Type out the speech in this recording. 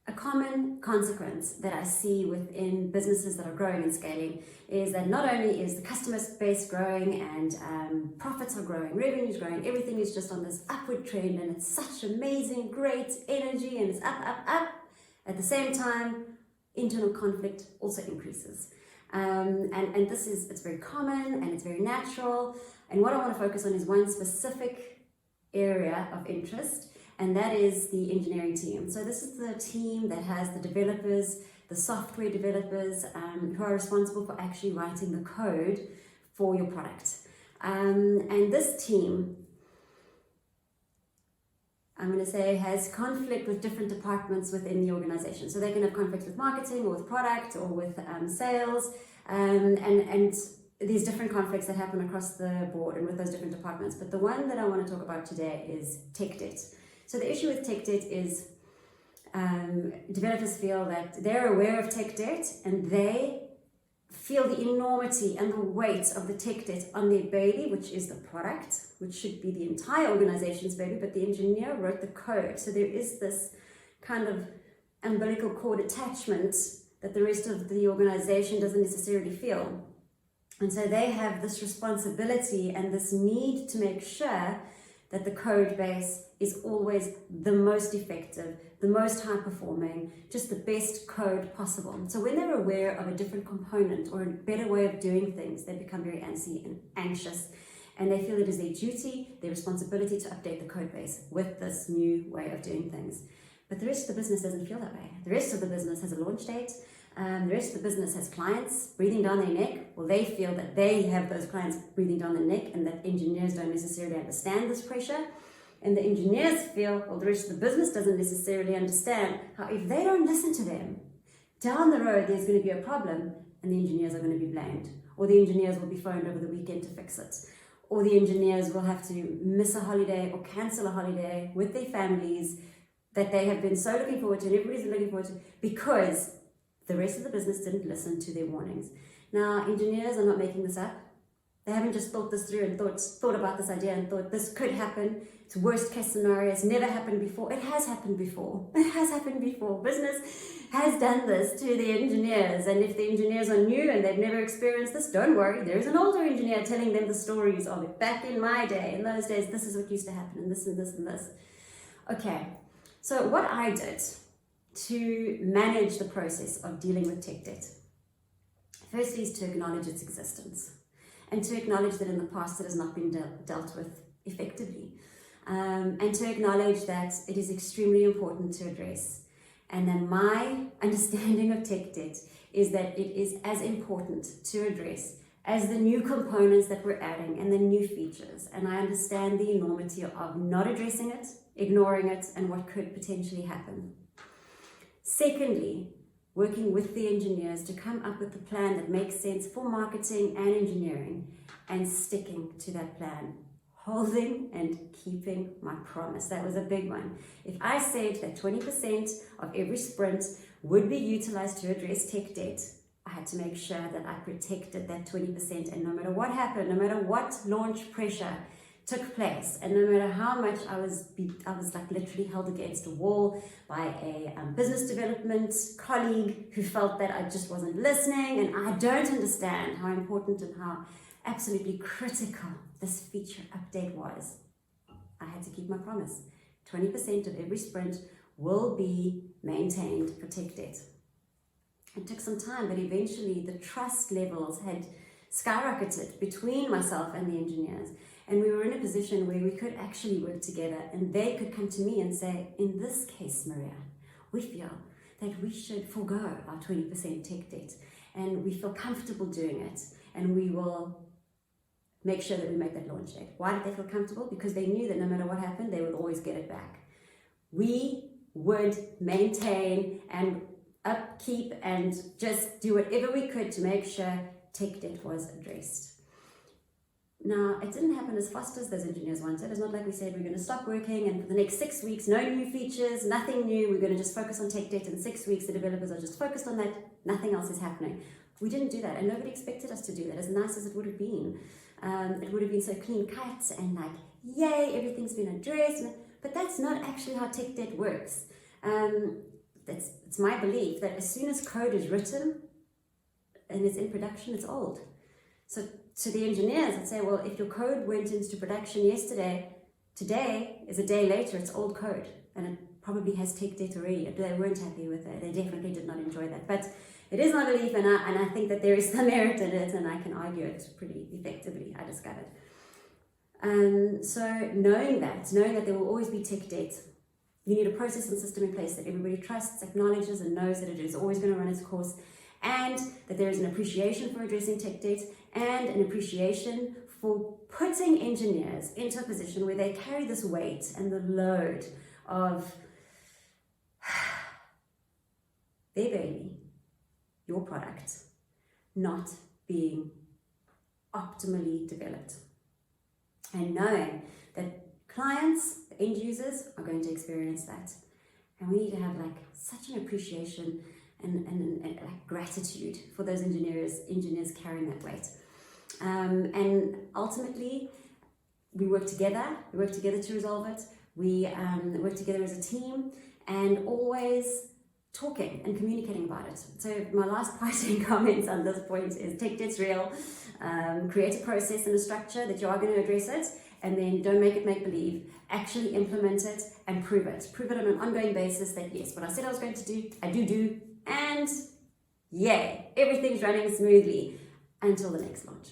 A common consequence that I see within businesses that are growing and scaling is that not only is the customer base growing and profits are growing, revenue is growing, everything is just on this upward trend and it's such amazing, great energy and it's up, up, up. At the same time, internal conflict also increases. And this is, it's very common and it's very natural. And what I want to focus on is one specific area of interest, and that is the engineering team. So this is the team that has the developers, the software developers who are responsible for actually writing the code for your product. And this team, I'm going to say, has conflict with different departments within the organization. So they can have conflicts with marketing or with product or with sales, and these different conflicts that happen across the board and with those different departments. But the one that I want to talk about today is tech debt. So the issue with tech debt is developers feel that they're aware of tech debt and they feel the enormity and the weight of the tech debt on their baby, which is the product, which should be the entire organization's baby, but the engineer wrote the code. So there is this kind of umbilical cord attachment that the rest of the organization doesn't necessarily feel. And so they have this responsibility and this need to make sure that the code base is always the most effective, the most high performing, just the best code possible. So when they're aware of a different component or a better way of doing things, they become very antsy and anxious, and they feel it is their duty, their responsibility to update the code base with this new way of doing things. But the rest of the business doesn't feel that way. The rest of the business has a launch date. The rest of the business has clients breathing down their neck. Well, they feel that they have those clients breathing down their neck and that engineers don't necessarily understand this pressure. And the engineers feel, well, the rest of the business doesn't necessarily understand how if they don't listen to them, down the road there's going to be a problem and the engineers are going to be blamed. Or the engineers will be phoned over the weekend to fix it. Or the engineers will have to miss a holiday or cancel a holiday with their families that they have been so looking forward to and everybody's looking forward to because the rest of the business didn't listen to their warnings. Now, engineers are not making this up. They haven't just thought this through and thought about this idea and thought this could happen. It's worst case scenario. It's never happened before. It has happened before. It has happened before. Business has done this to the engineers. And if the engineers are new and they've never experienced this, don't worry. There's an older engineer telling them the stories of it. Back in my day, in those days, this is what used to happen and this and this and this. Okay, so what I did to manage the process of dealing with tech debt, firstly, is to acknowledge its existence and to acknowledge that in the past it has not been dealt with effectively, and to acknowledge that it is extremely important to address, and then my understanding of tech debt is that it is as important to address as the new components that we're adding and the new features. And I understand the enormity of not addressing it, ignoring it, and what could potentially happen. Secondly, working with the engineers to come up with a plan that makes sense for marketing and engineering and sticking to that plan, holding and keeping my promise. That was a big one. If I said that 20% of every sprint would be utilized to address tech debt, I had to make sure that I protected that 20%, and no matter what happened, no matter what launch pressure took place, and no matter how much I was like literally held against a wall by a business development colleague who felt that I just wasn't listening, and I don't understand how important and how absolutely critical this feature update was. I had to keep my promise. 20% of every sprint will be maintained for tech debt. It took some time, but eventually the trust levels had skyrocketed between myself and the engineers. And we were in a position where we could actually work together, and they could come to me and say, in this case, Maria, we feel that we should forego our 20% tech debt, and we feel comfortable doing it, and we will make sure that we make that launch date. Why did they feel comfortable? Because they knew that no matter what happened, they would always get it back. We would maintain and upkeep and just do whatever we could to make sure tech debt was addressed. Now, it didn't happen as fast as those engineers wanted. It's not like we said we're going to stop working and for the next 6 weeks, no new features, nothing new. We're going to just focus on tech debt. In 6 weeks, the developers are just focused on that. Nothing else is happening. We didn't do that, and nobody expected us to do that, as nice as it would have been. It would have been so clean cut and like, yay, everything's been addressed. But that's not actually how tech debt works. it's my belief that as soon as code is written and it's in production, it's old. So to the engineers, I'd say, well, if your code went into production yesterday, today is a day later, it's old code, and it probably has tech debt already. They weren't happy with it. They definitely did not enjoy that. But it is my belief, and I think that there is some merit in it, and I can argue it pretty effectively, I discovered. So knowing that there will always be tech debt, you need a process and system in place that everybody trusts, acknowledges, and knows that it is always going to run its course, and that there is an appreciation for addressing tech debt, and an appreciation for putting engineers into a position where they carry this weight and the load of their baby, your product, not being optimally developed. And knowing that clients, the end users, are going to experience that. And we need to have like such an appreciation and like gratitude for those engineers carrying that weight. And ultimately, we work together to resolve it. We work together as a team, and always talking and communicating about it. So my last parting comments on this point is tech debt's real. Create a process and a structure that you are going to address it, and then don't make it make-believe. Actually implement it and prove it. Prove it on an ongoing basis that yes, what I said I was going to do, I do, and yay, everything's running smoothly until the next launch.